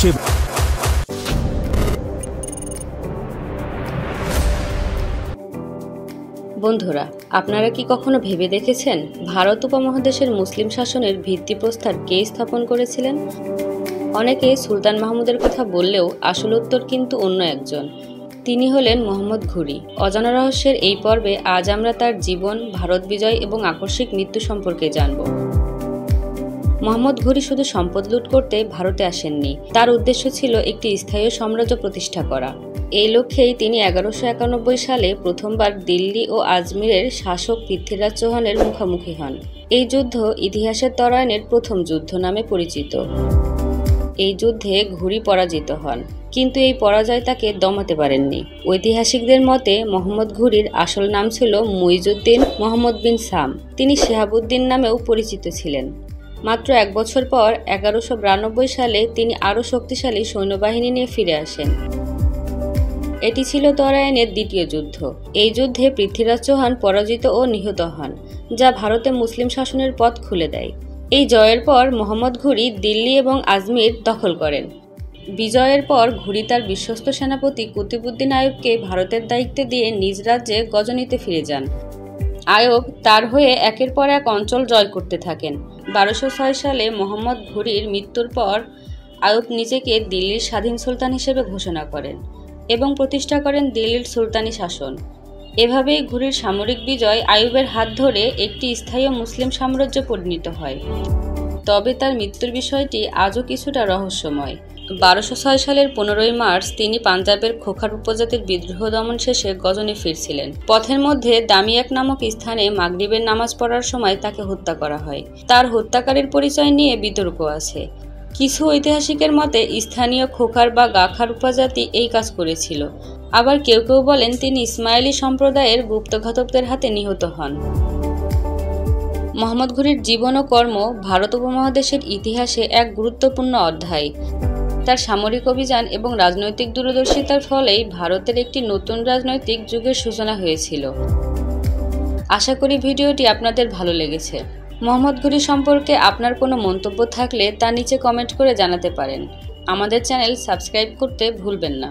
দেশে বন্ধুরা, আপনারা কি কখনো ভেবে দেখেছেন ভারত উপমহাদেশের মুসলিম শাসনের ভিত্তিপ্রস্তর কে স্থাপন করেছিলেন? অনেকে সুলতান মাহমুদের কথা বললেও আসল উত্তর কিন্তু অন্য একজন। তিনি হলেন মোহাম্মদ ঘুরি। অজানা রহস্যের এই পর্বে আজ আমরা তার জীবন, ভারত বিজয় এবং আকস্মিক মৃত্যু সম্পর্কে জানব। মোহাম্মদ ঘুরি শুধু সম্পদ লুট করতে ভারতে আসেননি, তার উদ্দেশ্য ছিল একটি স্থায়ী সাম্রাজ্য প্রতিষ্ঠা করা। এই লক্ষ্যেই তিনি 1191 সালে প্রথমবার দিল্লি ও আজমিরের শাসক পৃথ্বীরাজ চৌহানের মুখোমুখি হন। এই যুদ্ধ ইতিহাসের তরায়নের প্রথম যুদ্ধ নামে পরিচিত। এই যুদ্ধে ঘুরি পরাজিত হন, কিন্তু এই পরাজয় তাকে দমাতে পারেননি। ঐতিহাসিকদের মতে মোহাম্মদ ঘুরির আসল নাম ছিল মুইজউদ্দিন মোহাম্মদ বিন সাম। তিনি শেহাবুদ্দিন নামেও পরিচিত ছিলেন। মাত্র এক বছর পর 1192 সালে তিনি আরও শক্তিশালী সৈন্যবাহিনী নিয়ে ফিরে আসেন। এটি ছিল তরায়নের দ্বিতীয় যুদ্ধ। এই যুদ্ধে পৃথ্বীরাজ চৌহান পরাজিত ও নিহত হন, যা ভারতে মুসলিম শাসনের পথ খুলে দেয়। এই জয়ের পর মোহাম্মদ ঘুরি দিল্লি এবং আজমির দখল করেন। বিজয়ের পর ঘুরি তার বিশ্বস্ত সেনাপতি কুতুবউদ্দিন আইয়ুবকে ভারতের দায়িত্ব দিয়ে নিজ রাজ্যে গজনিতে ফিরে যান। আইয়ুব তার হয়ে একের পর এক অঞ্চল জয় করতে থাকেন। 1206 সালে মোহাম্মদ ঘুরির মৃত্যুর পর আইয়ুব নিজেকে দিল্লির স্বাধীন সুলতান হিসেবে ঘোষণা করেন এবং প্রতিষ্ঠা করেন দিল্লির সুলতানি শাসন। এভাবেই ঘুরির সামরিক বিজয় আইয়ুবের হাত ধরে একটি স্থায়ী মুসলিম সাম্রাজ্য পরিণত হয়। তবে তার মৃত্যুর বিষয়টি আজও কিছুটা রহস্যময়। 1206 সালের 15 মার্চ তিনি পাঞ্জাবের খোখার উপজাতির বিদ্রোহ দমন শেষে গজনি ফিরছিলেন। পথের মধ্যে দামিয়াক নামক স্থানে মাগরিবের নামাজ পড়ার সময় তাকে হত্যা করা হয়। তার হত্যাকারীর পরিচয় নিয়ে বিতর্ক আছে। কিছু ঐতিহাসিকের মতে স্থানীয় খোখার বা গাখার উপজাতি এই কাজ করেছিল। আবার কেউ কেউ বলেন তিনি ইসমাইলি সম্প্রদায়ের গুপ্তঘাতকদের হাতে নিহত হন। মোহাম্মদ ঘুরির জীবন ও কর্ম ভারত উপমহাদেশের ইতিহাসে এক গুরুত্বপূর্ণ অধ্যায়। তার সামরিক অভিযান এবং রাজনৈতিক দূরদর্শিতার ফলেই ভারতের একটি নতুন রাজনৈতিক যুগের সূচনা হয়েছিল। আশা করি ভিডিওটি আপনাদের ভালো লেগেছে। মোহাম্মদ ঘুরি সম্পর্কে আপনার কোনো মন্তব্য থাকলে তা নিচে কমেন্ট করে জানাতে পারেন। আমাদের চ্যানেল সাবস্ক্রাইব করতে ভুলবেন না।